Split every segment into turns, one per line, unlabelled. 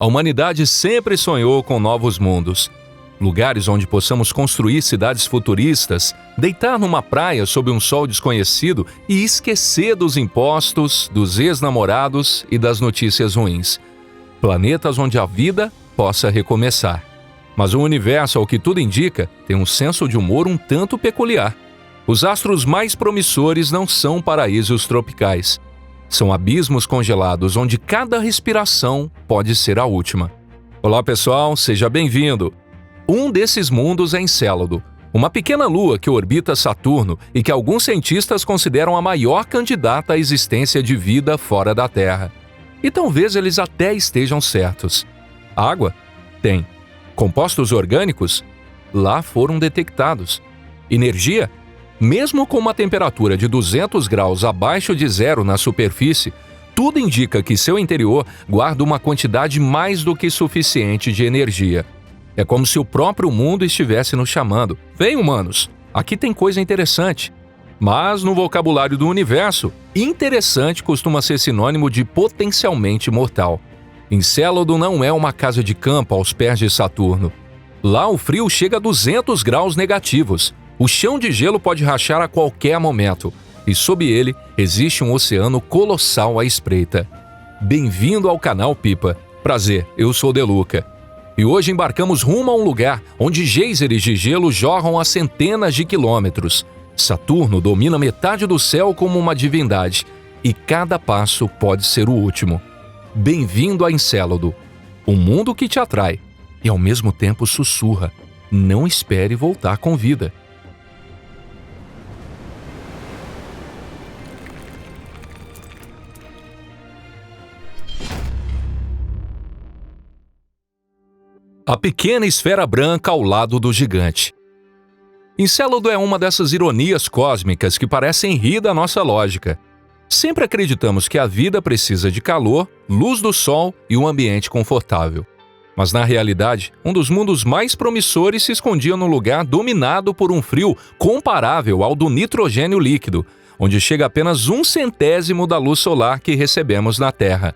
A humanidade sempre sonhou com novos mundos. Lugares onde possamos construir cidades futuristas, deitar numa praia sob um sol desconhecido e esquecer dos impostos, dos ex-namorados e das notícias ruins. Planetas onde a vida possa recomeçar. Mas o universo, ao que tudo indica, tem um senso de humor um tanto peculiar. Os astros mais promissores não são paraísos tropicais. São abismos congelados onde cada respiração pode ser a última. Olá pessoal, seja bem-vindo! Um desses mundos é Encélado, uma pequena lua que orbita Saturno e que alguns cientistas consideram a maior candidata à existência de vida fora da Terra. E talvez eles até estejam certos. Água? Tem. Compostos orgânicos? Lá foram detectados. Energia? Mesmo com uma temperatura de 200 graus abaixo de zero na superfície, tudo indica que seu interior guarda uma quantidade mais do que suficiente de energia. É como se o próprio mundo estivesse nos chamando. Vem, humanos, aqui tem coisa interessante. Mas no vocabulário do universo, interessante costuma ser sinônimo de potencialmente mortal. Encélado não é uma casa de campo aos pés de Saturno. Lá o frio chega a 200 graus negativos. O chão de gelo pode rachar a qualquer momento, e sob ele existe um oceano colossal à espreita. Bem-vindo ao canal Pipa. Prazer, eu sou Deluca. E hoje embarcamos rumo a um lugar onde geysers de gelo jorram a centenas de quilômetros. Saturno domina metade do céu como uma divindade, e cada passo pode ser o último. Bem-vindo a Encélado, um mundo que te atrai e ao mesmo tempo sussurra: não espere voltar com vida. A pequena esfera branca ao lado do gigante. Encélado é uma dessas ironias cósmicas que parecem rir da nossa lógica. Sempre acreditamos que a vida precisa de calor, luz do sol e um ambiente confortável. Mas na realidade, um dos mundos mais promissores se escondia num lugar dominado por um frio comparável ao do nitrogênio líquido, onde chega apenas 1/100º da luz solar que recebemos na Terra.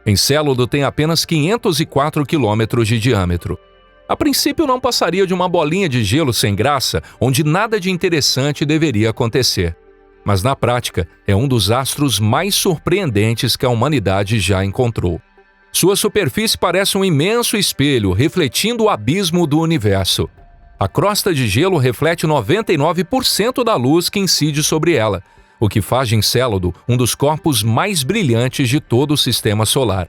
Encélado tem apenas 504 quilômetros de diâmetro. A princípio não passaria de uma bolinha de gelo sem graça, onde nada de interessante deveria acontecer. Mas na prática, é um dos astros mais surpreendentes que a humanidade já encontrou. Sua superfície parece um imenso espelho, refletindo o abismo do universo. A crosta de gelo reflete 99% da luz que incide sobre ela, o que faz de Encélado um dos corpos mais brilhantes de todo o sistema solar.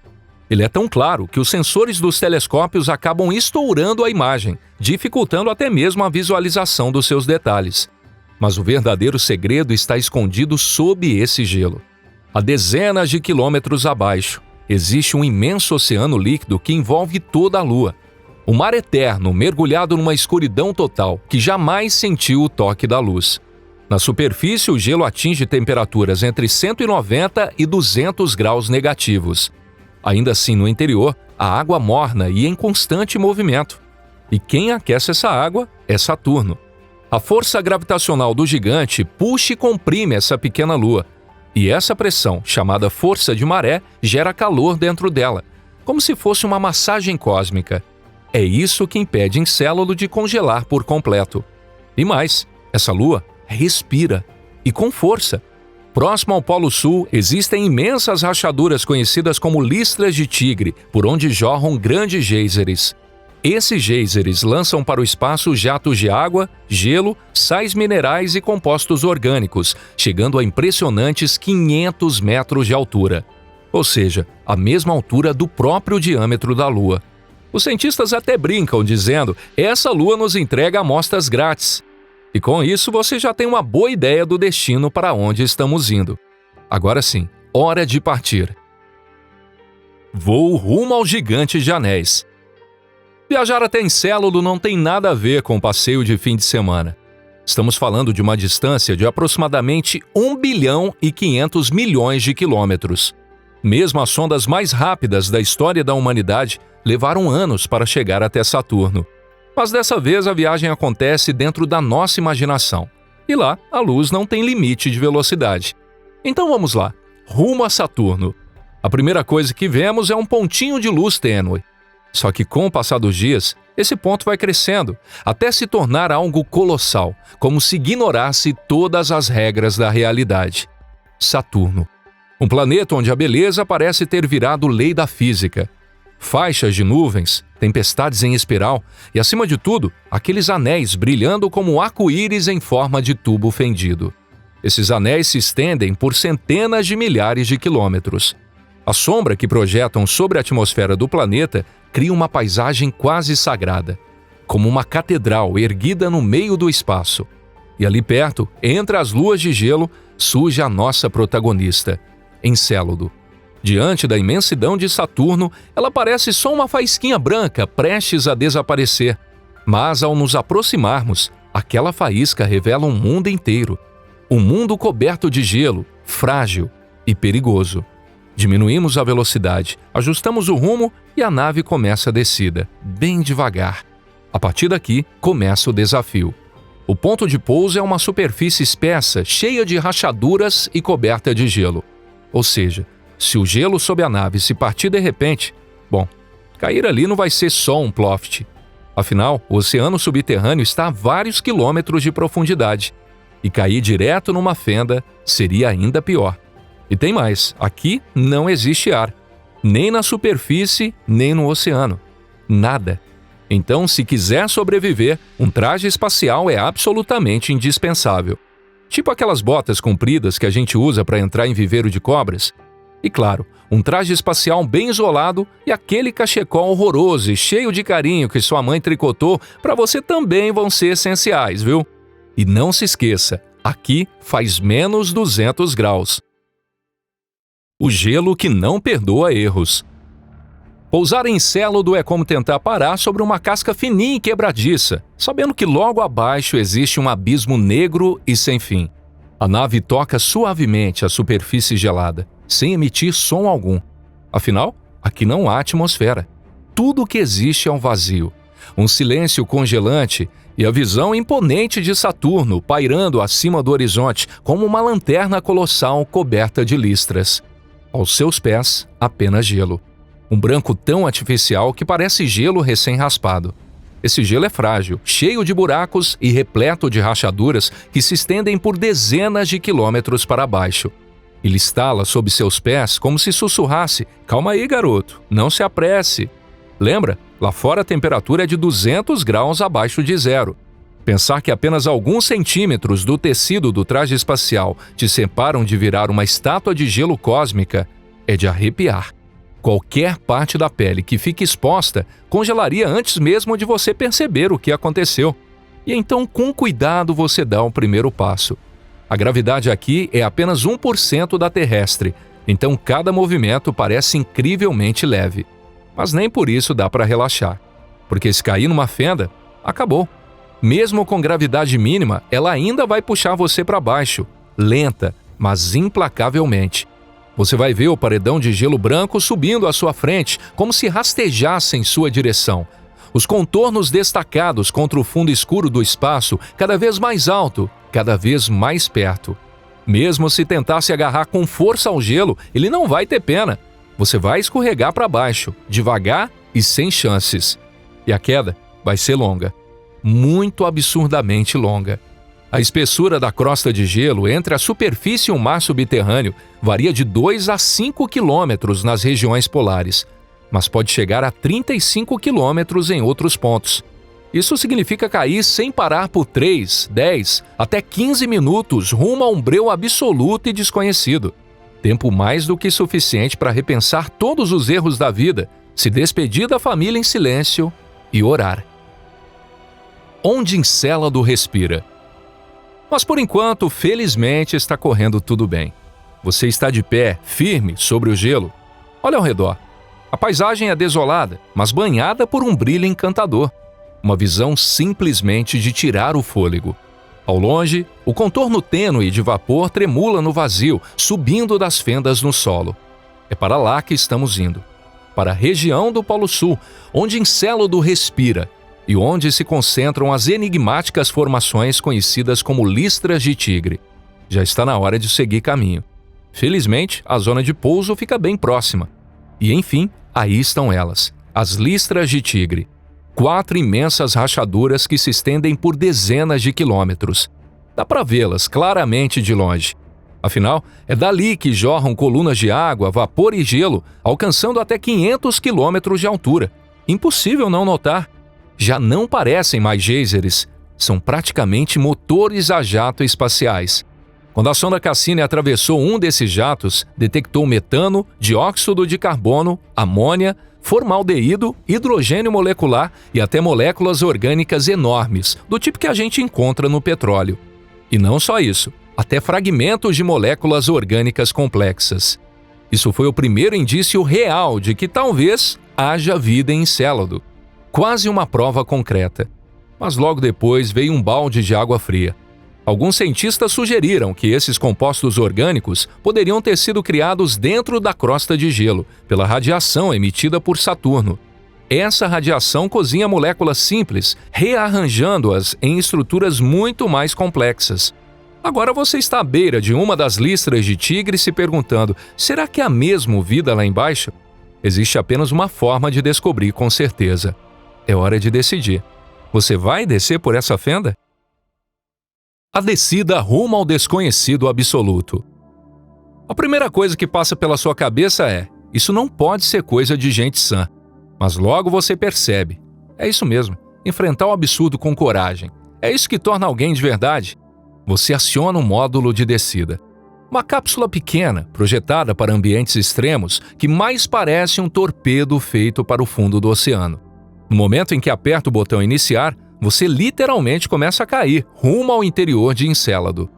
Ele é tão claro que os sensores dos telescópios acabam estourando a imagem, dificultando até mesmo a visualização dos seus detalhes. Mas o verdadeiro segredo está escondido sob esse gelo. A dezenas de quilômetros abaixo, existe um imenso oceano líquido que envolve toda a Lua. Um mar eterno mergulhado numa escuridão total que jamais sentiu o toque da luz. Na superfície, o gelo atinge temperaturas entre 190 e 200 graus negativos. Ainda assim, no interior, a água morna e em constante movimento. E quem aquece essa água é Saturno. A força gravitacional do gigante puxa e comprime essa pequena lua. E essa pressão, chamada força de maré, gera calor dentro dela, como se fosse uma massagem cósmica. É isso que impede Encélado de congelar por completo. E mais, essa lua respira, e com força. Próximo ao Polo Sul, existem imensas rachaduras conhecidas como listras de tigre, por onde jorram grandes geysers. Esses geysers lançam para o espaço jatos de água, gelo, sais minerais e compostos orgânicos, chegando a impressionantes 500 metros de altura. Ou seja, a mesma altura do próprio diâmetro da Lua. Os cientistas até brincam dizendo: essa Lua nos entrega amostras grátis. E com isso você já tem uma boa ideia do destino para onde estamos indo. Agora sim, hora de partir. Voo rumo ao Gigante de Anéis. Viajar até Encélado não tem nada a ver com passeio de fim de semana. Estamos falando de uma distância de aproximadamente 1 bilhão e 500 milhões de quilômetros. Mesmo as sondas mais rápidas da história da humanidade levaram anos para chegar até Saturno. Mas dessa vez a viagem acontece dentro da nossa imaginação. E lá, a luz não tem limite de velocidade. Então vamos lá, rumo a Saturno. A primeira coisa que vemos é um pontinho de luz tênue. Só que com o passar dos dias, esse ponto vai crescendo, até se tornar algo colossal, como se ignorasse todas as regras da realidade. Saturno. Um planeta onde a beleza parece ter virado lei da física. Faixas de nuvens, tempestades em espiral e, acima de tudo, aqueles anéis brilhando como arco-íris em forma de tubo fendido. Esses anéis se estendem por centenas de milhares de quilômetros. A sombra que projetam sobre a atmosfera do planeta cria uma paisagem quase sagrada, como uma catedral erguida no meio do espaço. E ali perto, entre as luas de gelo, surge a nossa protagonista, Encélado. Diante da imensidão de Saturno, ela parece só uma faísquinha branca prestes a desaparecer. Mas ao nos aproximarmos, aquela faísca revela um mundo inteiro. Um mundo coberto de gelo, frágil e perigoso. Diminuímos a velocidade, ajustamos o rumo e a nave começa a descida, bem devagar. A partir daqui, começa o desafio. O ponto de pouso é uma superfície espessa, cheia de rachaduras e coberta de gelo. Ou seja, se o gelo sob a nave se partir de repente, cair ali não vai ser só um ploft. Afinal, o oceano subterrâneo está a vários quilômetros de profundidade. E cair direto numa fenda seria ainda pior. E tem mais, aqui não existe ar. Nem na superfície, nem no oceano. Nada. Então, se quiser sobreviver, um traje espacial é absolutamente indispensável. Tipo aquelas botas compridas que a gente usa para entrar em viveiro de cobras. E claro, um traje espacial bem isolado e aquele cachecol horroroso e cheio de carinho que sua mãe tricotou para você também vão ser essenciais, viu? E não se esqueça, aqui faz menos 200 graus. O gelo que não perdoa erros. Pousar em Encélado é como tentar parar sobre uma casca fininha e quebradiça, sabendo que logo abaixo existe um abismo negro e sem fim. A nave toca suavemente a superfície gelada, sem emitir som algum. Afinal, aqui não há atmosfera. Tudo o que existe é um vazio, um silêncio congelante e a visão imponente de Saturno pairando acima do horizonte como uma lanterna colossal coberta de listras. Aos seus pés, apenas gelo. Um branco tão artificial que parece gelo recém-raspado. Esse gelo é frágil, cheio de buracos e repleto de rachaduras que se estendem por dezenas de quilômetros para baixo. Ele estala sob seus pés como se sussurrasse: "Calma aí, garoto, não se apresse." Lembra? Lá fora a temperatura é de 200 graus abaixo de zero. Pensar que apenas alguns centímetros do tecido do traje espacial te separam de virar uma estátua de gelo cósmica é de arrepiar. Qualquer parte da pele que fique exposta congelaria antes mesmo de você perceber o que aconteceu. E então, com cuidado, você dá o primeiro passo. A gravidade aqui é apenas 1% da terrestre, então cada movimento parece incrivelmente leve. Mas nem por isso dá para relaxar, porque se cair numa fenda, acabou. Mesmo com gravidade mínima, ela ainda vai puxar você para baixo, lenta, mas implacavelmente. Você vai ver o paredão de gelo branco subindo à sua frente, como se rastejasse em sua direção. Os contornos destacados contra o fundo escuro do espaço, cada vez mais alto, cada vez mais perto. Mesmo se tentar se agarrar com força ao gelo, ele não vai ter pena. Você vai escorregar para baixo, devagar e sem chances. E a queda vai ser longa. Muito absurdamente longa. A espessura da crosta de gelo entre a superfície e o mar subterrâneo varia de 2 a 5 quilômetros nas regiões polares, mas pode chegar a 35 quilômetros em outros pontos. Isso significa cair sem parar por 3, 10, até 15 minutos rumo a um breu absoluto e desconhecido. Tempo mais do que suficiente para repensar todos os erros da vida, se despedir da família em silêncio e orar. Onde Encélado respira. Mas por enquanto, felizmente, está correndo tudo bem. Você está de pé, firme, sobre o gelo. Olha ao redor. A paisagem é desolada, mas banhada por um brilho encantador. Uma visão simplesmente de tirar o fôlego. Ao longe, o contorno tênue de vapor tremula no vazio, subindo das fendas no solo. É para lá que estamos indo. Para a região do Polo Sul, onde Encélado respira, e onde se concentram as enigmáticas formações conhecidas como listras de tigre. Já está na hora de seguir caminho. Felizmente, a zona de pouso fica bem próxima. E enfim, aí estão elas, as listras de tigre. 4 imensas rachaduras que se estendem por dezenas de quilômetros. Dá para vê-las claramente de longe. Afinal, é dali que jorram colunas de água, vapor e gelo, alcançando até 500 quilômetros de altura. Impossível não notar. Já não parecem mais geysers, são praticamente motores a jato espaciais. Quando a sonda Cassini atravessou um desses jatos, detectou metano, dióxido de carbono, amônia, formaldeído, hidrogênio molecular e até moléculas orgânicas enormes, do tipo que a gente encontra no petróleo. E não só isso, até fragmentos de moléculas orgânicas complexas. Isso foi o primeiro indício real de que talvez haja vida em Encélado. Quase uma prova concreta. Mas logo depois veio um balde de água fria. Alguns cientistas sugeriram que esses compostos orgânicos poderiam ter sido criados dentro da crosta de gelo, pela radiação emitida por Saturno. Essa radiação cozinha moléculas simples, rearranjando-as em estruturas muito mais complexas. Agora você está à beira de uma das listras de tigre se perguntando: será que há mesmo vida lá embaixo? Existe apenas uma forma de descobrir com certeza. É hora de decidir. Você vai descer por essa fenda? A descida rumo ao desconhecido absoluto. A primeira coisa que passa pela sua cabeça é: isso não pode ser coisa de gente sã. Mas logo você percebe: é isso mesmo, enfrentar o absurdo com coragem. É isso que torna alguém de verdade. Você aciona um módulo de descida. Uma cápsula pequena, projetada para ambientes extremos, que mais parece um torpedo feito para o fundo do oceano. No momento em que aperta o botão iniciar, você literalmente começa a cair rumo ao interior de Encélado.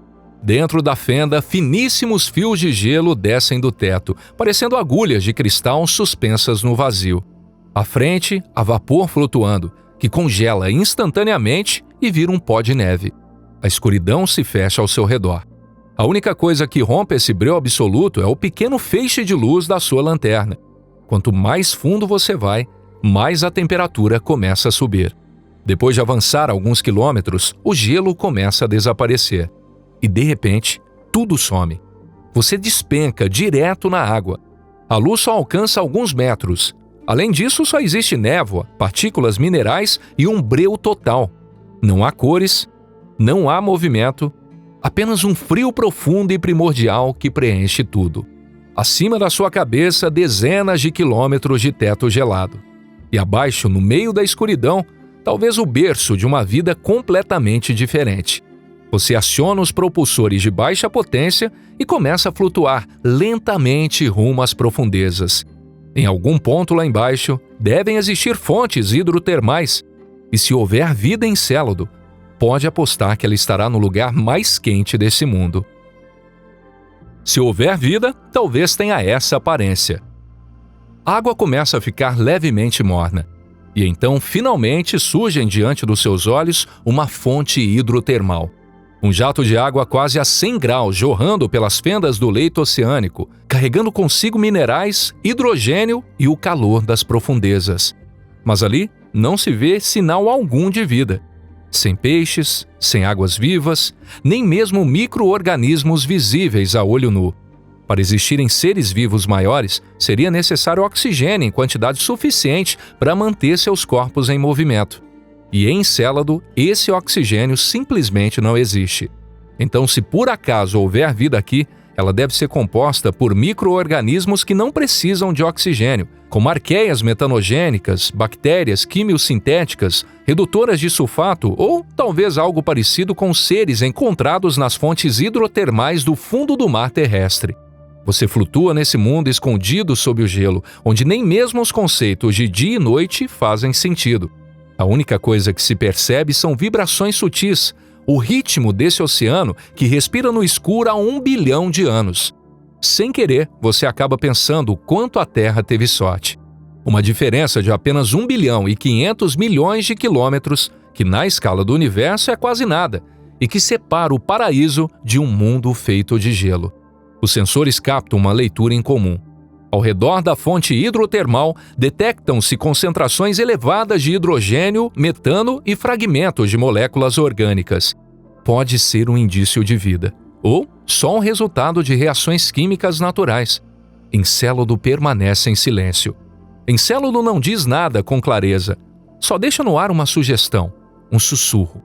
Dentro da fenda, finíssimos fios de gelo descem do teto, parecendo agulhas de cristal suspensas no vazio. À frente, há vapor flutuando, que congela instantaneamente e vira um pó de neve. A escuridão se fecha ao seu redor. A única coisa que rompe esse breu absoluto é o pequeno feixe de luz da sua lanterna. Quanto mais fundo você vai, mais a temperatura começa a subir. Depois de avançar alguns quilômetros, o gelo começa a desaparecer. E de repente, tudo some. Você despenca direto na água. A luz só alcança alguns metros. Além disso, só existe névoa, partículas minerais e um breu total. Não há cores, não há movimento, apenas um frio profundo e primordial que preenche tudo. Acima da sua cabeça, dezenas de quilômetros de teto gelado. E abaixo, no meio da escuridão, talvez o berço de uma vida completamente diferente. Você aciona os propulsores de baixa potência e começa a flutuar lentamente rumo às profundezas. Em algum ponto lá embaixo, devem existir fontes hidrotermais. E se houver vida em Encélado, pode apostar que ela estará no lugar mais quente desse mundo. Se houver vida, talvez tenha essa aparência. A água começa a ficar levemente morna. E então, finalmente, surgem diante dos seus olhos uma fonte hidrotermal. Um jato de água quase a 100 graus jorrando pelas fendas do leito oceânico, carregando consigo minerais, hidrogênio e o calor das profundezas. Mas ali não se vê sinal algum de vida. Sem peixes, sem águas vivas, nem mesmo micro-organismos visíveis a olho nu. Para existirem seres vivos maiores, seria necessário oxigênio em quantidade suficiente para manter seus corpos em movimento. E em Encélado, esse oxigênio simplesmente não existe. Então, se por acaso houver vida aqui, ela deve ser composta por micro-organismos que não precisam de oxigênio, como arqueias metanogênicas, bactérias quimiosintéticas, redutoras de sulfato ou talvez algo parecido com seres encontrados nas fontes hidrotermais do fundo do mar terrestre. Você flutua nesse mundo escondido sob o gelo, onde nem mesmo os conceitos de dia e noite fazem sentido. A única coisa que se percebe são vibrações sutis, o ritmo desse oceano que respira no escuro há 1 bilhão de anos. Sem querer, você acaba pensando o quanto a Terra teve sorte. Uma diferença de apenas 1 bilhão e 500 milhões de quilômetros, que na escala do universo é quase nada, e que separa o paraíso de um mundo feito de gelo. Os sensores captam uma leitura em comum. Ao redor da fonte hidrotermal, detectam-se concentrações elevadas de hidrogênio, metano e fragmentos de moléculas orgânicas. Pode ser um indício de vida, ou só um resultado de reações químicas naturais. Encélado permanece em silêncio. Encélado não diz nada com clareza, só deixa no ar uma sugestão, um sussurro.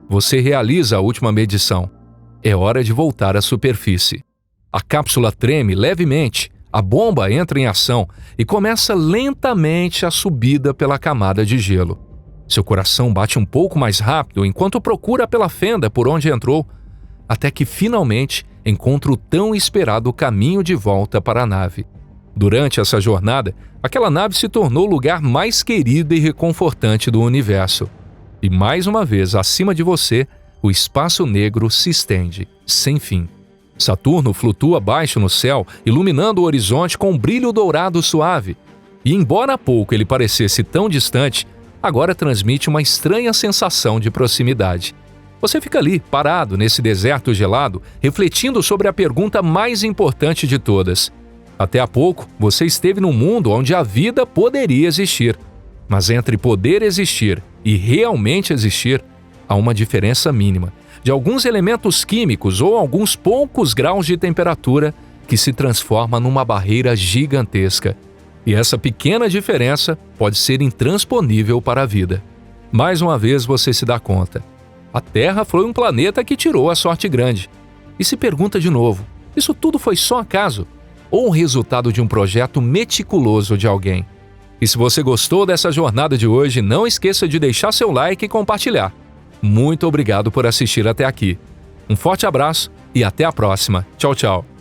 Você realiza a última medição. É hora de voltar à superfície. A cápsula treme levemente, a bomba entra em ação e começa lentamente a subida pela camada de gelo. Seu coração bate um pouco mais rápido enquanto procura pela fenda por onde entrou, até que finalmente encontra o tão esperado caminho de volta para a nave. Durante essa jornada, aquela nave se tornou o lugar mais querido e reconfortante do universo. E mais uma vez, acima de você, o espaço negro se estende, sem fim. Saturno flutua baixo no céu, iluminando o horizonte com um brilho dourado suave. E embora há pouco ele parecesse tão distante, agora transmite uma estranha sensação de proximidade. Você fica ali, parado nesse deserto gelado, refletindo sobre a pergunta mais importante de todas. Até há pouco, você esteve num mundo onde a vida poderia existir. Mas entre poder existir e realmente existir, há uma diferença mínima, de alguns elementos químicos ou alguns poucos graus de temperatura que se transforma numa barreira gigantesca. E essa pequena diferença pode ser intransponível para a vida. Mais uma vez você se dá conta. A Terra foi um planeta que tirou a sorte grande. E se pergunta de novo, isso tudo foi só acaso? Ou o resultado de um projeto meticuloso de alguém? E se você gostou dessa jornada de hoje, não esqueça de deixar seu like e compartilhar. Muito obrigado por assistir até aqui. Um forte abraço e até a próxima. Tchau, tchau.